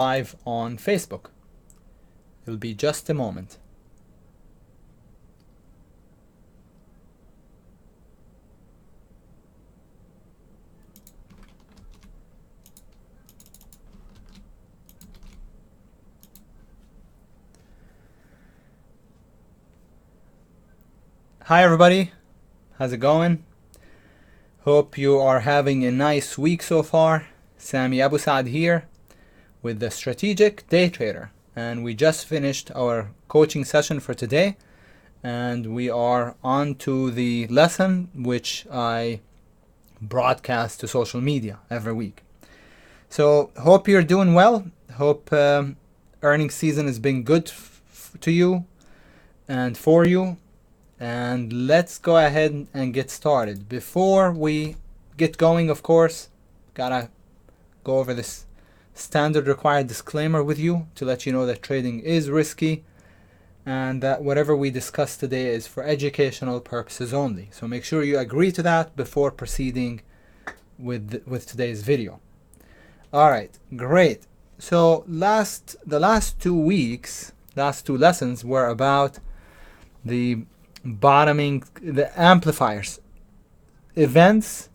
live on Facebook. It'll be just a moment. Hi everybody, how's it going? Hope you are having a nice week so far. Sami Abu Saad here with the Strategic Day Trader, and we just finished our coaching session for today, and we are on to the lesson which I broadcast to social media every week. So hope you're doing well. Hope earnings season has been good to you and for you. And let's go ahead and get started. Before we get going, of course, gotta go over this standard required disclaimer with you to let you know that trading is risky and that whatever we discuss today is for educational purposes only. So make sure you agree to that before proceeding with today's video. All right, great. So the last 2 weeks, last 2 lessons were about the amplifiers, events,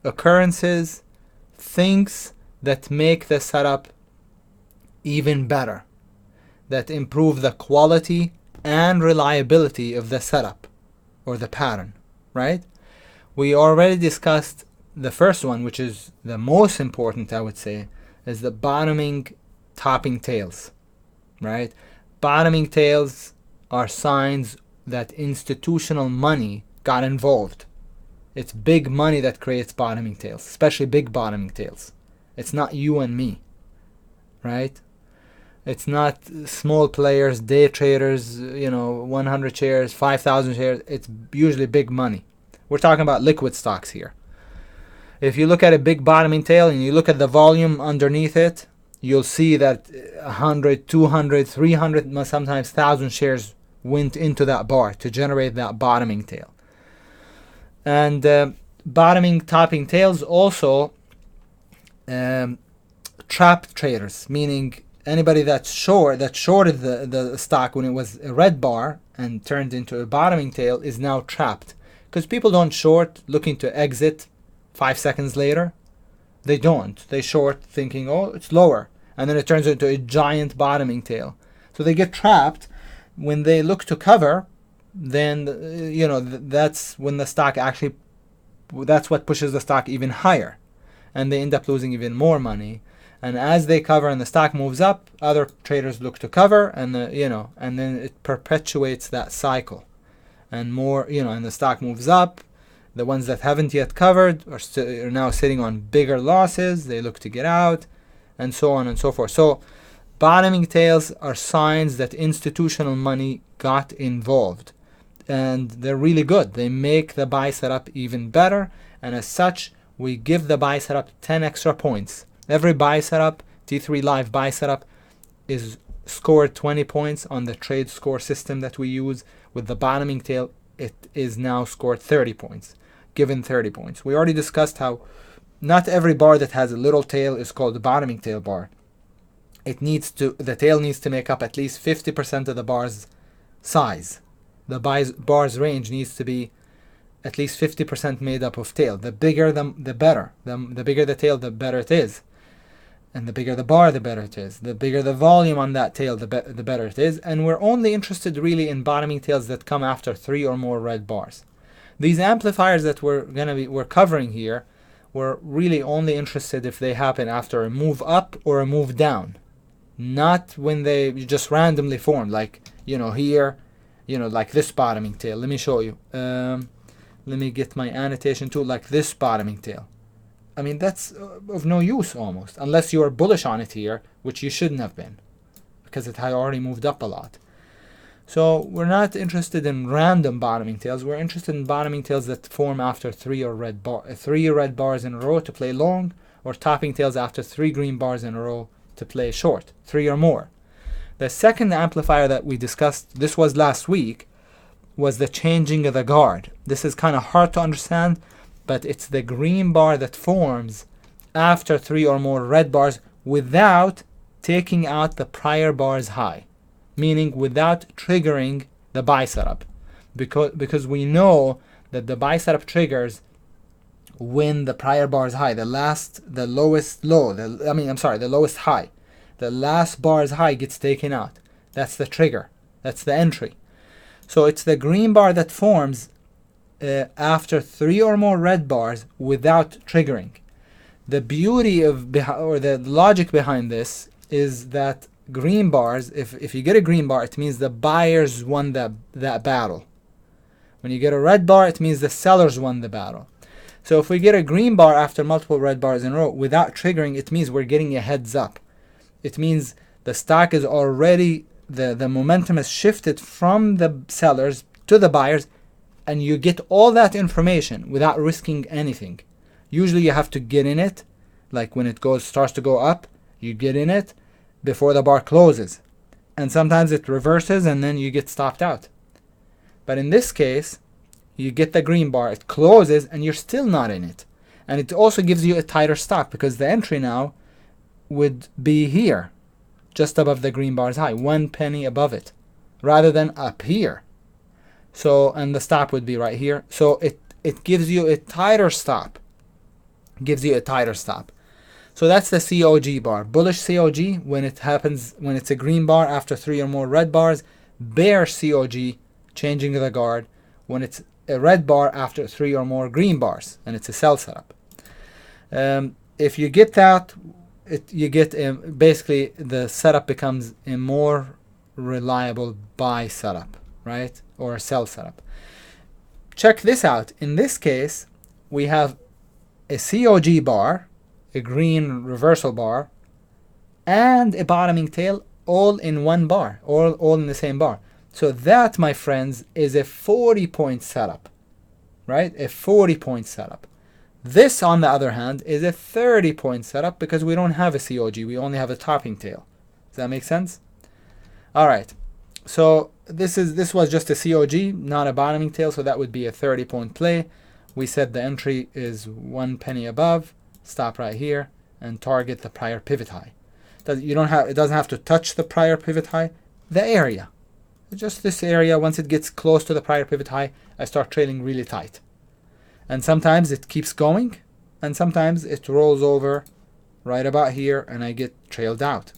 occurrences, things that make the setup even better, that improve the quality and reliability of the setup or the pattern, right? We already discussed the first one, which is the most important, I would say, is the bottoming topping tails, right? Bottoming tails are signs that institutional money got involved. It's big money that creates bottoming tails, especially big bottoming tails. It's not you and me, right? It's not small players, day traders, 100 shares, 5,000 shares. It's usually big money. We're talking about liquid stocks here. If you look at a big bottoming tail and you look at the volume underneath it, you'll see that 100, 200, 300, sometimes 1,000 shares went into that bar to generate that bottoming tail. And bottoming topping tails also trap traders, meaning anybody that shorted the stock when it was a red bar and turned into a bottoming tail is now trapped, because people don't short looking to exit 5 seconds later. They short thinking, oh, it's lower, and then it turns into a giant bottoming tail. So they get trapped. When they look to cover, then that's when the stock that's what pushes the stock even higher, and they end up losing even more money. And as they cover and the stock moves up, other traders look to cover, and and then it perpetuates that cycle. And more, and the stock moves up. The ones that haven't yet covered are now sitting on bigger losses. They look to get out, and so on and so forth. So bottoming tails are signs that institutional money got involved, and they're really good. They make the buy setup even better, and as such, we give the buy setup 10 extra points. Every buy setup, T3 Live buy setup, is scored 20 points on the trade score system that we use. With the bottoming tail, it is now scored 30 points, given 30 points. We already discussed how not every bar that has a little tail is called a bottoming tail bar. The tail needs to make up at least 50% of the bar's size. The bar's range needs to be at least 50% made up of tail. The bigger the better. The bigger the tail, the better it is. And the bigger the bar, the better it is. The bigger the volume on that tail, the better it is. And we're only interested really in bottoming tails that come after 3 or more red bars. These amplifiers that we're covering here, we're really only interested if they happen after a move up or a move down. Not when they just randomly form, like here, like this bottoming tail. Let me show you. Let me get my annotation tool, like this bottoming tail. I mean, that's of no use almost, unless you are bullish on it here, which you shouldn't have been, because it had already moved up a lot. So we're not interested in random bottoming tails. We're interested in bottoming tails that form after 3 red bars in a row to play long, or topping tails after 3 green bars in a row to play short, 3 or more. The second amplifier that we discussed, this was last week, was the changing of the guard. This is kind of hard to understand, but it's the green bar that forms after 3 or more red bars without taking out the prior bar's high, meaning without triggering the buy setup, because we know that the buy setup triggers when the prior bar is high, the lowest high, the last bar's high gets taken out. That's the trigger. That's the entry. So it's the green bar that forms after 3 or more red bars without triggering. The beauty or the logic behind this is that green bars, if you get a green bar, it means the buyers won that battle. When you get a red bar, it means the sellers won the battle. So if we get a green bar after multiple red bars in a row without triggering, it means we're getting a heads up. It means the stock is already, the momentum has shifted from the sellers to the buyers, and you get all that information without risking anything. Usually you have to get in it, like when it starts to go up, you get in it before the bar closes. And sometimes it reverses and then you get stopped out. But in this case, you get the green bar, it closes, and you're still not in it. And it also gives you a tighter stop because the entry now would be here, just above the green bar's high, 1 penny above it, rather than up here. So, and the stop would be right here. So it gives you a tighter stop. Gives you a tighter stop. So that's the COG bar. Bullish COG when it happens, when it's a green bar after 3 or more red bars. Bear COG, changing the guard, when it's a red bar after 3 or more green bars, and it's a sell setup. If you get that, you get basically the setup becomes a more reliable buy setup, right? Or a sell setup. Check this out. In this case, we have a COG bar, a green reversal bar, and a bottoming tail all in one bar, all in the same bar. So that, my friends, is a 40-point setup, right? A 40-point setup. This, on the other hand, is a 30-point setup because we don't have a COG. We only have a topping tail. Does that make sense? All right. So this was just a COG, not a bottoming tail. So that would be a 30-point play. We said the entry is 1 penny above. Stop right here and target the prior pivot high. It doesn't have to touch the prior pivot high. The area. Just this area, once it gets close to the prior pivot high, I start trailing really tight. And sometimes it keeps going, and sometimes it rolls over right about here, and I get trailed out.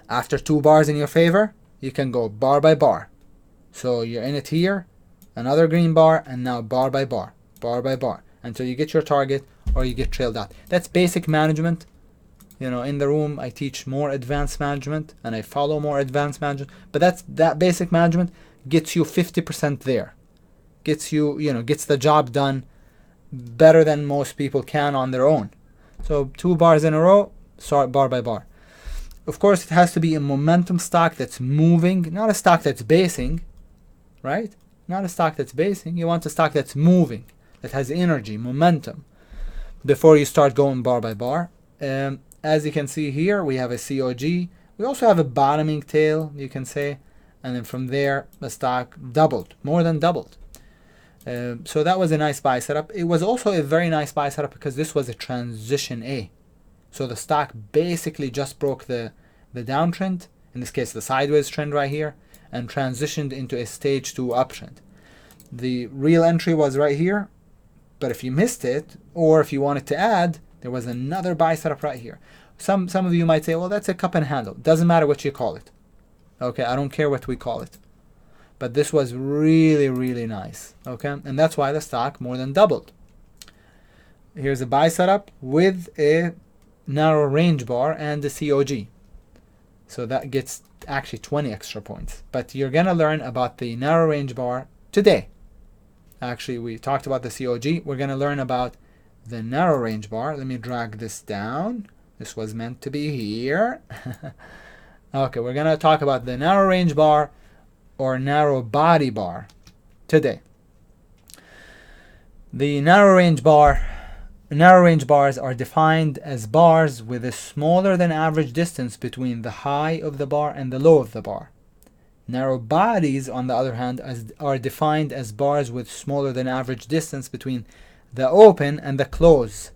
After 2 bars in your favor, you can go bar by bar. So you're in it here, another green bar, and now bar by bar, until you get your target or you get trailed out. That's basic management. You know, in the room, I teach more advanced management and I follow more advanced management. But that basic management gets you 50% there. Gets the job done better than most people can on their own. So 2 bars in a row, start bar by bar. Of course, it has to be a momentum stock that's moving, not a stock that's basing, right? Not a stock that's basing. You want a stock that's moving, that has energy, momentum, before you start going bar by bar. As you can see here, we have a COG. We also have a bottoming tail, you can say. And then from there, the stock doubled, more than doubled. So that was a nice buy setup. It was also a very nice buy setup because this was a transition A. So the stock basically just broke the downtrend, in this case the sideways trend right here, and transitioned into a stage 2 uptrend. The real entry was right here, but if you missed it, or if you wanted to add, there was another buy setup right here. Some of you might say, well, that's a cup and handle. Doesn't matter what you call it. Okay, I don't care what we call it. But this was really, really nice. Okay, and that's why the stock more than doubled. Here's a buy setup with a narrow range bar and a COG. So that gets actually 20 extra points. But you're going to learn about the narrow range bar today. Actually, we talked about the COG. We're going to learn about the narrow range bar. Let me drag this down. This was meant to be here. Okay, we're going to talk about the narrow range bar or narrow body bar today. The narrow range bars are defined as bars with a smaller than average distance between the high of the bar and the low of the bar. Narrow bodies, on the other hand, are defined as bars with smaller than average distance between the open and the close.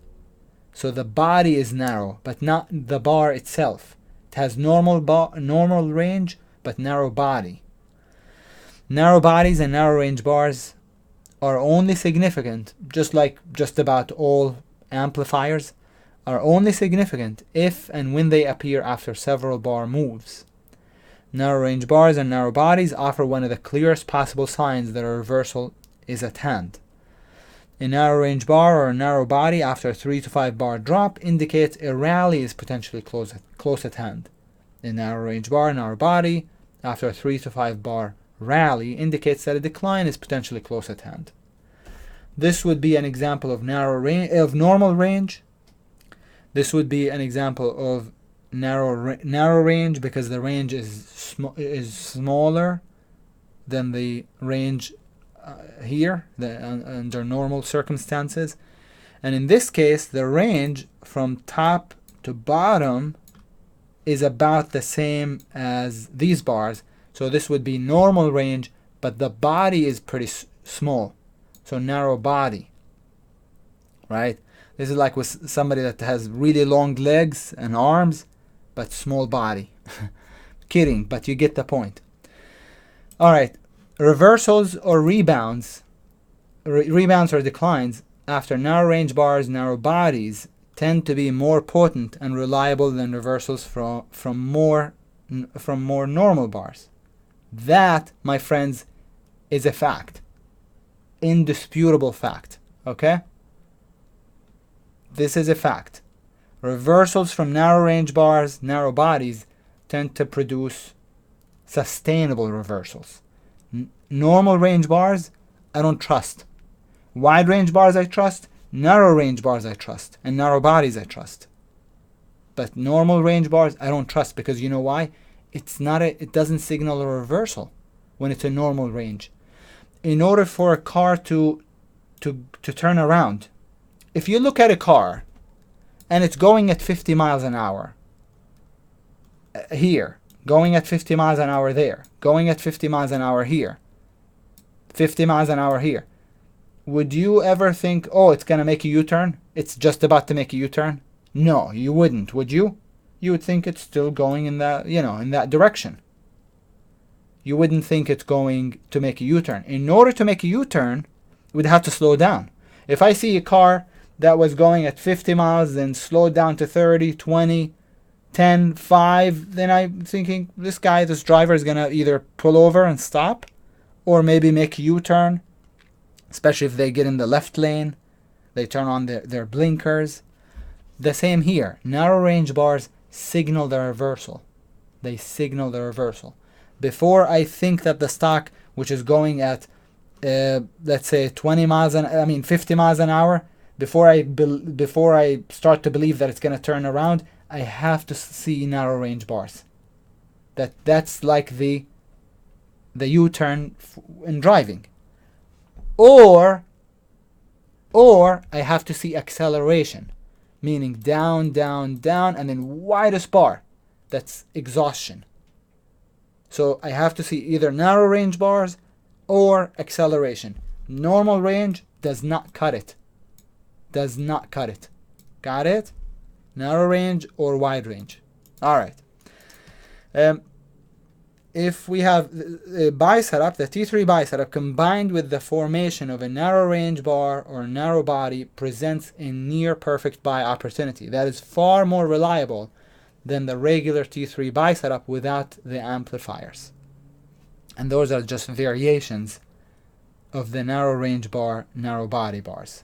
So the body is narrow, but not the bar itself. It has normal range, but narrow body. Narrow bodies and narrow range bars are only significant, just like just about all amplifiers, are only significant if and when they appear after several bar moves. Narrow range bars and narrow bodies offer one of the clearest possible signs that a reversal is at hand. A narrow range bar or a narrow body after a 3 to 5 bar drop indicates a rally is potentially close at hand. A narrow range bar and narrow body after a 3 to 5 bar rally indicates that a decline is potentially close at hand. This would be an example of normal range. This would be an example of narrow range because the range is smaller than the range here under normal circumstances. And in this case, the range from top to bottom is about the same as these bars. So this would be normal range, but the body is pretty small. So narrow body, right? This is like with somebody that has really long legs and arms, but small body. Kidding, but you get the point. All right, reversals or rebounds, rebounds or declines after narrow range bars, narrow bodies tend to be more potent and reliable than reversals from more normal bars. That, my friends, is a fact. Indisputable fact. Okay? This is a fact. Reversals from narrow range bars, narrow bodies tend to produce sustainable reversals. Normal range bars, I don't trust. Wide range bars I trust, narrow range bars I trust, and narrow bodies I trust. But normal range bars I don't trust because you know why? It doesn't signal a reversal when it's a normal range. In order for a car to turn around, if you look at a car and it's going at 50 miles an hour here, going at 50 miles an hour there, going at 50 miles an hour here, 50 miles an hour here, would you ever think, oh, it's going to make a U-turn? It's just about to make a U-turn? No, you wouldn't, would you? You would think it's still going in that direction. You wouldn't think it's going to make a U-turn. In order to make a U-turn, we'd have to slow down. If I see a car that was going at 50 miles, then slowed down to 30, 20, 10, 5, then I'm thinking this driver is going to either pull over and stop or maybe make a U-turn, especially if they get in the left lane, they turn on their blinkers. The same here. Narrow range bars signal the reversal. They signal the reversal. Before I think that the stock, which is going at, let's say 50 miles an hour, before I start to believe that it's going to turn around, I have to see narrow range bars. That's like the U-turn in driving. Or I have to see acceleration, meaning down, down, down, and then widest bar. That's exhaustion. So I have to see either narrow range bars or acceleration. Normal range does not cut it. Does not cut it. Got it? Narrow range or wide range. All right. If we have a buy setup, the T3 buy setup combined with the formation of a narrow range bar or narrow body presents a near perfect buy opportunity. That is far more reliable than the regular T3 buy setup without the amplifiers. And those are just variations of the narrow range bar, narrow body bars.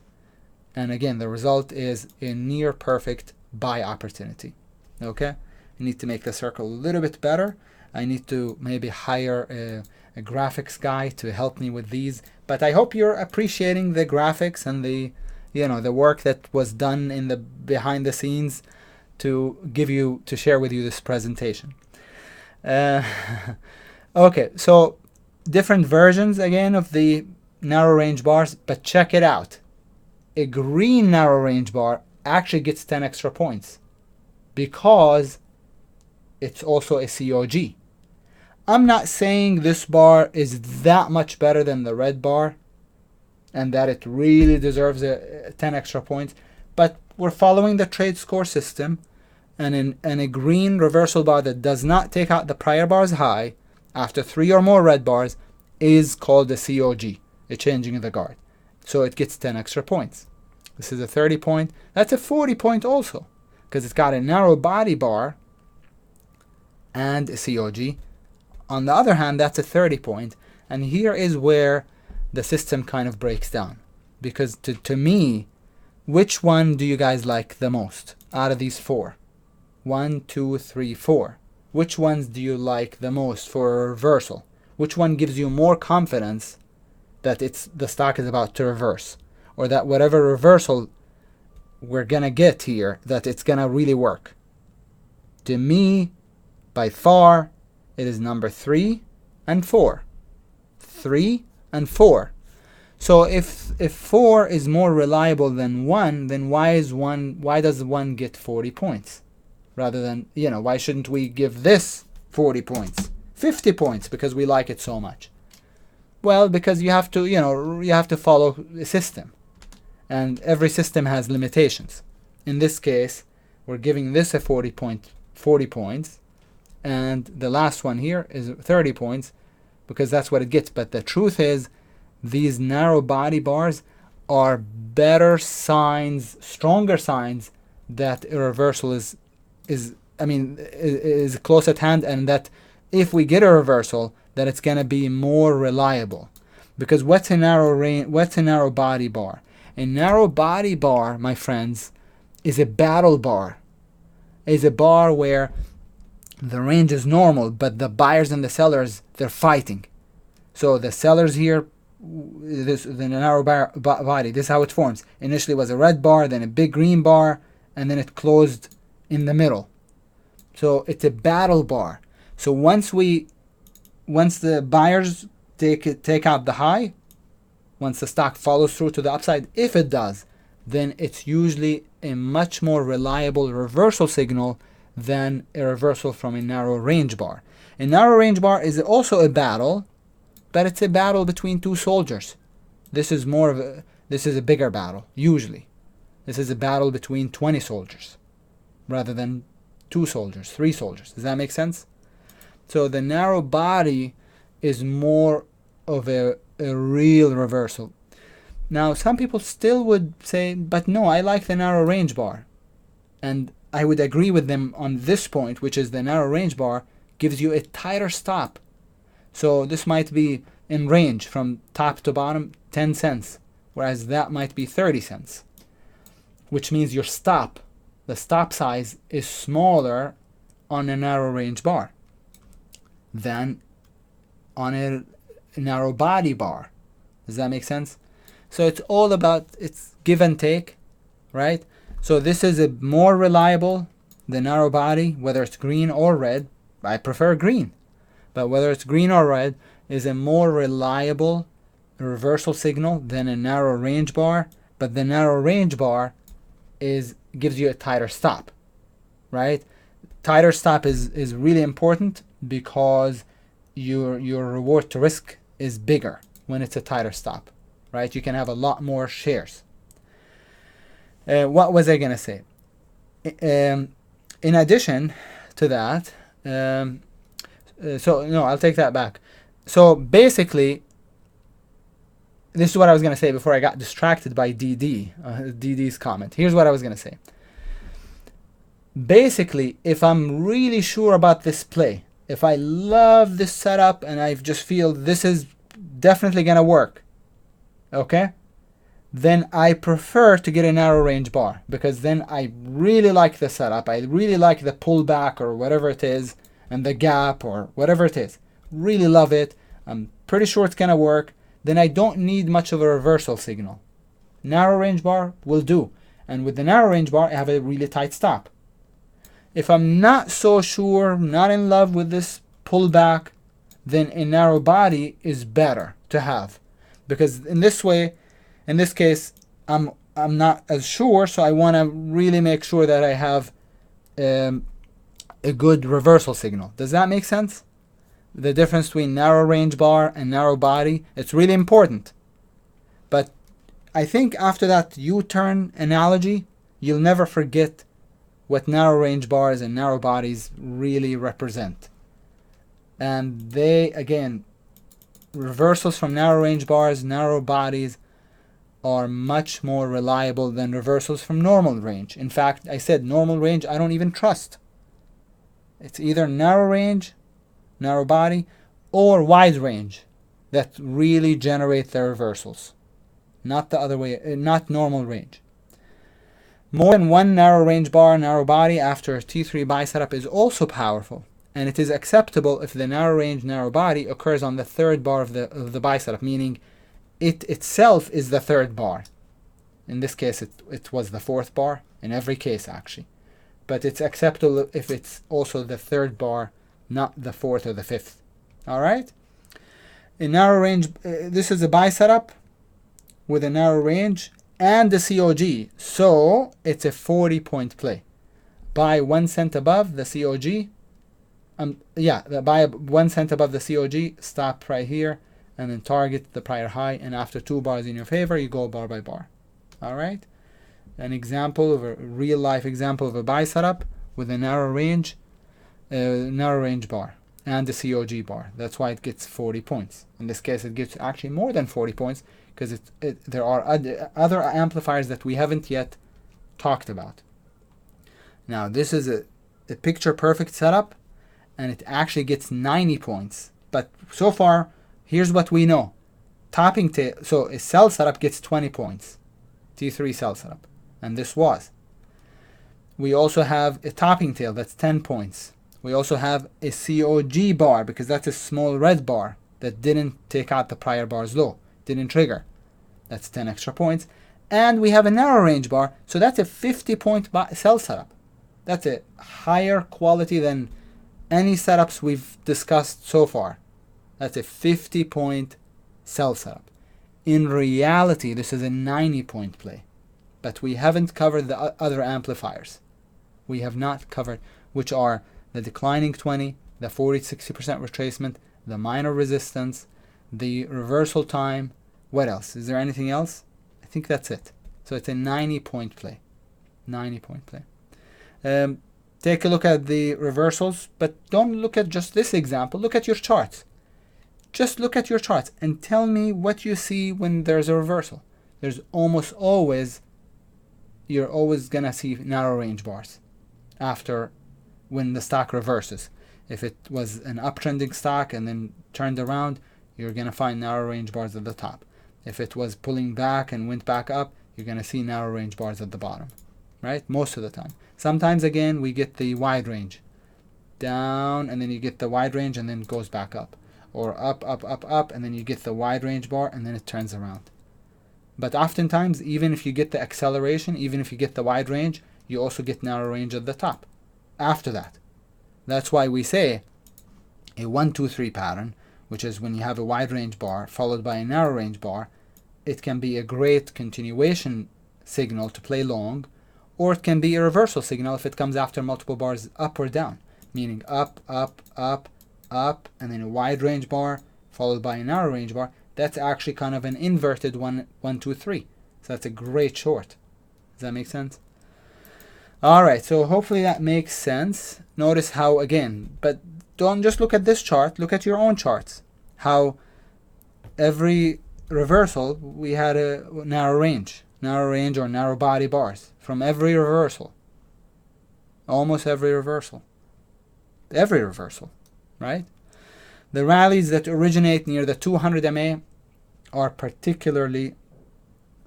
And again, the result is a near perfect buy opportunity. Okay? I need to make the circle a little bit better. I need to maybe hire a graphics guy to help me with these. But I hope you're appreciating the graphics and the work that was done in the behind the scenes to share with you this presentation. Okay, so different versions again of the narrow range bars, but check it out. A green narrow range bar actually gets 10 extra points because it's also a COG. I'm not saying this bar is that much better than the red bar and that it really deserves 10 extra points, but we're following the trade score system. and a green reversal bar that does not take out the prior bar's high after 3 or more red bars is called a COG, a changing of the guard. So it gets 10 extra points. This is a 30 point. That's a 40 point also, because it's got a narrow body bar and a COG. On the other hand, that's a 30 point. And here is where the system kind of breaks down. Because to me, which one do you guys like the most out of these 4? 1, 2, 3, 4. Which ones do you like the most for a reversal? Which one gives you more confidence that the stock is about to reverse? Or that whatever reversal we're going to get here, that it's going to really work? To me, by far, it is number 3 and 4. 3 and 4. So if 4 is more reliable than 1, then why does 1 get 40 points? Rather than, why shouldn't we give this 40 points? 50 points because we like it so much. Well, because you have to follow a system. And every system has limitations. In this case, we're giving this a 40 points. And the last one here is 30 points because that's what it gets. But the truth is, these narrow body bars are better signs, stronger signs that a reversal is close at hand, and that if we get a reversal, that it's going to be more reliable. Because what's a narrow body bar? A narrow body bar, my friends, is a battle bar. Is a bar where the range is normal, but the buyers and the sellers, they're fighting. So the sellers here, the narrow body, this is how it forms. Initially it was a red bar, then a big green bar, and then it closed in the middle. So it's a battle bar. So once the buyers take out the high, once the stock follows through to the upside, if it does, then it's usually a much more reliable reversal signal than a reversal from a narrow range bar. A narrow range bar is also a battle, but it's a battle between 2 soldiers. This is a bigger battle, usually. This is a battle between 20 soldiers rather than 2 soldiers, 3 soldiers. Does that make sense? So the narrow body is more of a real reversal. Now, some people still would say, but no, I like the narrow range bar. And I would agree with them on this point, which is the narrow range bar gives you a tighter stop. So this might be in range from top to bottom 10 cents, whereas that might be 30 cents, which means the stop size is smaller on a narrow range bar than on a narrow body bar. Does that make sense? So it's all about, it's give and take, right? So this is a more reliable, the narrow body, whether it's green or red. I prefer green, but whether it's green or red is a more reliable reversal signal than a narrow range bar. But the narrow range bar gives you a tighter stop, right? Tighter stop is really important because your reward to risk is bigger when it's a tighter stop, right? You can have a lot more shares. What was I gonna say? In addition to that, I'll take that back. So basically, this is what I was gonna say before I got distracted by DD's comment. Here's what I was gonna say. Basically, if I'm really sure about this play, if I love this setup and I just feel this is definitely gonna work, okay, then I prefer to get a narrow range bar, because then I really like the setup. I really like the pullback or whatever it is, and the gap or whatever it is. Really love it. I'm pretty sure it's gonna work. Then I don't need much of a reversal signal. Narrow range bar will do. And with the narrow range bar, I have a really tight stop. If I'm not so sure, not in love with this pullback, then a narrow body is better to have, because in this case, I'm not as sure, so I want to really make sure that I have a good reversal signal. Does that make sense? The difference between narrow range bar and narrow body, it's really important. But I think after that U-turn analogy, you'll never forget what narrow range bars and narrow bodies really represent. And they, again, reversals from narrow range bars, narrow bodies, are much more reliable than reversals from normal range. In fact, I said normal range I don't even trust. It's either narrow range, narrow body, or wide range that really generate the reversals. Not the other way, not normal range. More than one narrow range bar, narrow body after T3 buy setup is also powerful, and it is acceptable if the narrow range, narrow body occurs on the third bar of the buy setup, meaning it itself is the third bar. In this case, it was the fourth bar, in every case actually. But it's acceptable if it's also the third bar, not the fourth or the fifth. Alright? In narrow range, this is a buy setup with a narrow range and the COG. So it's a 40-point play. Buy 1 cent above the COG. Buy 1 cent above the COG, stop right here, and then target the prior high, and after 2 bars in your favor, you go bar by bar. Alright? An example of a real life example of a buy setup with a narrow range bar and the COG bar. That's why it gets 40 points. In this case, it gets actually more than 40 points because there are other amplifiers that we haven't yet talked about. Now, this is a picture perfect setup, and it actually gets 90 points. But so far, here's what we know. Topping tail, so a cell setup gets 20 points. T3 cell setup. And this was. We also have a topping tail, that's 10 points. We also have a COG bar, because that's a small red bar that didn't take out the prior bar's low, didn't trigger. That's 10 extra points. And we have a narrow range bar, so that's a 50-point cell setup. That's a higher quality than any setups we've discussed so far. That's a 50-point cell setup. In reality, this is a 90-point play. But we haven't covered the other amplifiers. We have not covered, which are the declining 20, the 40-60% retracement, the minor resistance, the reversal time. What else? Is there anything else? I think that's it. So it's a 90-point play. 90-point play. Take a look at the reversals, but don't look at just this example. Look at your charts. Just look at your charts and tell me what you see when there's a reversal. There's almost always, you're always going to see narrow range bars after when the stock reverses. If it was an uptrending stock and then turned around, you're going to find narrow range bars at the top. If it was pulling back and went back up, you're going to see narrow range bars at the bottom, right? Most of the time. Sometimes, again, we get the wide range. Down, and then you get the wide range, and then it goes back up. Or up, up, up, up, and then you get the wide range bar, and then it turns around. But oftentimes, even if you get the acceleration, even if you get the wide range, you also get narrow range at the top after that. That's why we say a 1, 2, 3 pattern, which is when you have a wide range bar followed by a narrow range bar, it can be a great continuation signal to play long, or it can be a reversal signal if it comes after multiple bars up or down, meaning up, up, up, up, and then a wide range bar followed by a narrow range bar. That's actually kind of an inverted 1, 2, 3. So that's a great short. Does that make sense? Alright, so hopefully that makes sense. Notice how, again, but don't just look at this chart, look at your own charts. How every reversal, we had a narrow range or narrow body bars from every reversal. Almost every reversal. Every reversal, right? The rallies that originate near the 200 MA are particularly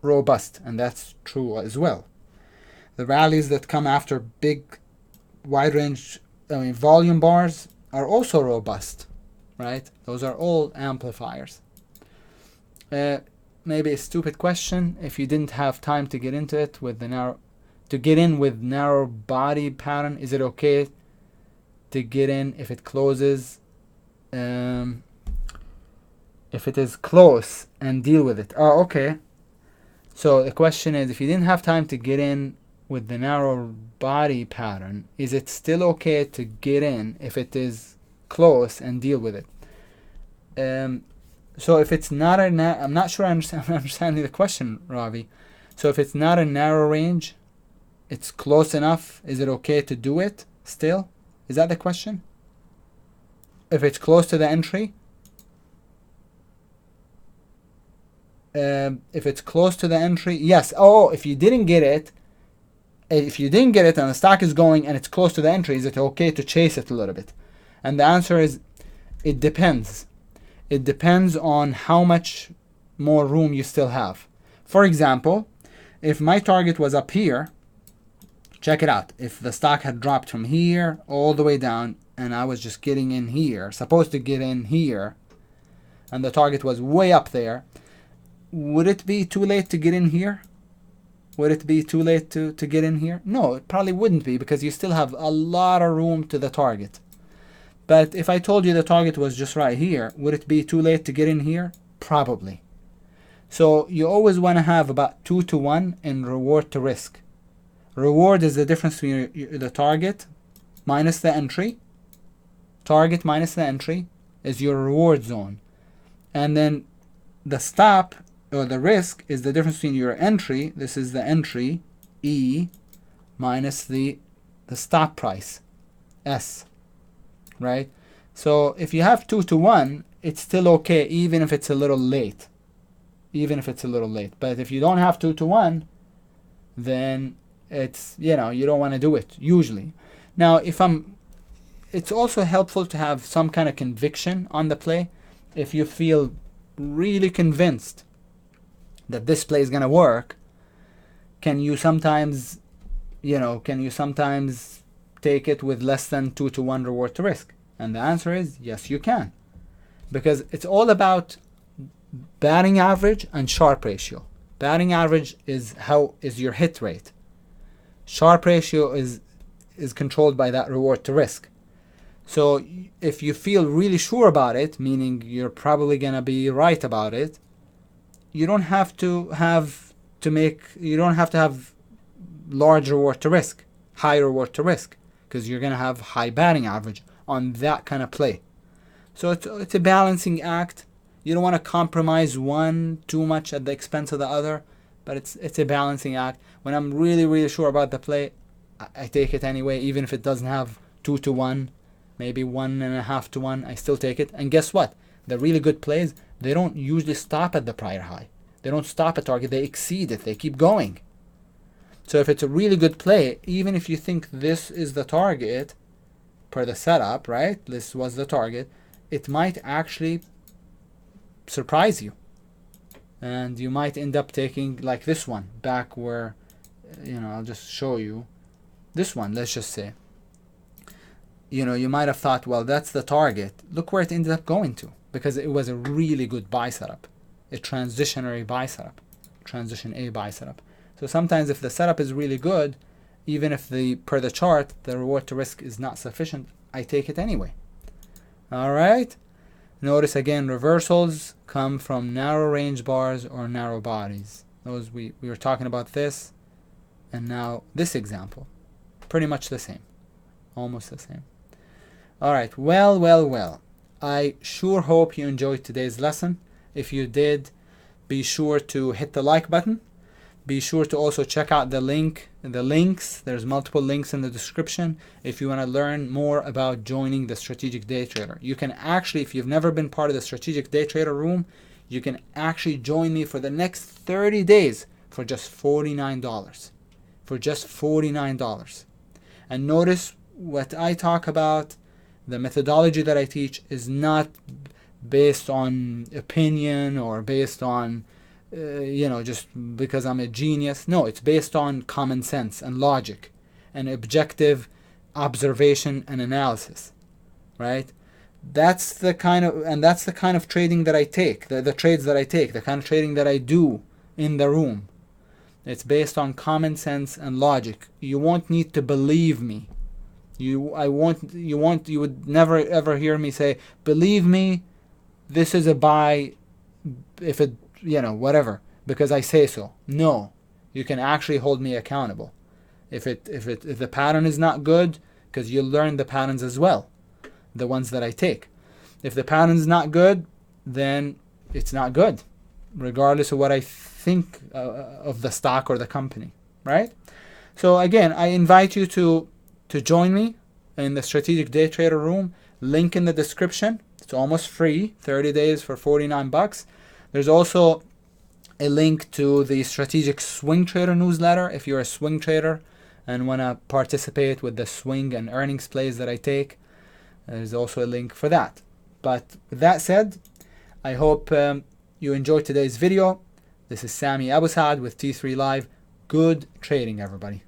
robust, and that's true as well. The rallies that come after big wide range volume bars are also robust, right? Those are all amplifiers. Maybe a stupid question. If you didn't have time to get into it with the narrow body pattern, is it okay to get in if it closes? If it is close and deal with it. Oh, okay. So the question is, if you didn't have time to get in with the narrow body pattern, is it still okay to get in if it is close and deal with it? So if it's not I'm not sure I'm understanding the question, Ravi. So if it's not a narrow range It's close enough. Is it okay to do it still? Is that the question? If it's close to the entry, if it's close to the entry, yes. Oh, if you didn't get it and the stock is going and it's close to the entry, is it okay to chase it a little bit? And the answer is, it depends. It depends on how much more room you still have. For example, if my target was up here, check it out. If the stock had dropped from here all the way down and I was just getting in here, supposed to get in here, and the target was way up there, would it be too late to get in here? Would it be too late to get in here? No, it probably wouldn't be, because you still have a lot of room to the target. But if I told you the target was just right here, would it be too late to get in here? Probably. So you always want to have about 2 to 1 in reward to risk. Reward is the difference between the target minus the entry. Target minus the entry is your reward zone. And then the stop, or the risk, is the difference between your entry, this is the entry, E, minus the stop price, S. Right? So if you have 2 to 1, it's still okay, even if it's a little late. But if you don't have 2 to 1, then it's, you don't want to do it usually. Now, it's also helpful to have some kind of conviction on the play. If you feel really convinced that this play is going to work, can you sometimes take it with less than 2 to 1 reward to risk? And the answer is yes, you can. Because it's all about batting average and Sharpe ratio. Batting average is your hit rate. Sharpe ratio is controlled by that reward to risk. So if you feel really sure about it, meaning you're probably going to be right about it, you don't have to have large reward to risk, high reward to risk, because you're going to have high batting average on that kind of play. So it's a balancing act. You don't want to compromise one too much at the expense of the other, but it's a balancing act. When I'm really, really sure about the play, I take it anyway, even if it doesn't have 2 to 1, maybe 1.5 to 1, I still take it. And guess what? The really good plays, they don't usually stop at the prior high. They don't stop at target, they exceed it, they keep going. So if it's a really good play, even if you think this is the target per the setup, right? This was the target, it might actually surprise you. And you might end up taking like this one back where, I'll just show you. This one, let's just say. You might have thought, well, that's the target. Look where it ended up going to, because it was a really good buy setup. A transitionary buy setup. Transition A buy setup. So sometimes if the setup is really good, even if per the chart, the reward to risk is not sufficient, I take it anyway. All right. Notice again, reversals come from narrow range bars or narrow bodies. Those we were talking about this, and now this example. Pretty much the same. Almost the same. All right. Well. I sure hope you enjoyed today's lesson. If you did, be sure to hit the like button. Be sure to also check out the links. There's multiple links in the description if you want to learn more about joining the Strategic Day Trader. You can actually, if you've never been part of the Strategic Day Trader room, you can actually join me for the next 30 days for just $49. For just $49. And notice what I talk about, the methodology that I teach is not based on opinion or based on just because I'm a genius. No, it's based on common sense and logic and objective observation and analysis, right? That's the kind of trading that I take, the trades that I take, the kind of trading that I do in the room. It's based on common sense and logic. You won't need to believe me. You would never ever hear me say, believe me, this is a buy if it whatever, because I say so. No, you can actually hold me accountable. If the pattern is not good, because you learn the patterns as well, the ones that I take. If the pattern is not good, then it's not good, regardless of what I think of the stock or the company, right? So again, I invite you to join me in the Strategic Day Trader room. Link in the description. It's almost free, 30 days for 49 bucks. There's also a link to the Strategic Swing Trader newsletter if you're a swing trader and want to participate with the swing and earnings plays that I take. There's also a link for that. But with that said, I hope you enjoyed today's video. This is Sami Abu Saad with T3 Live. Good trading, everybody.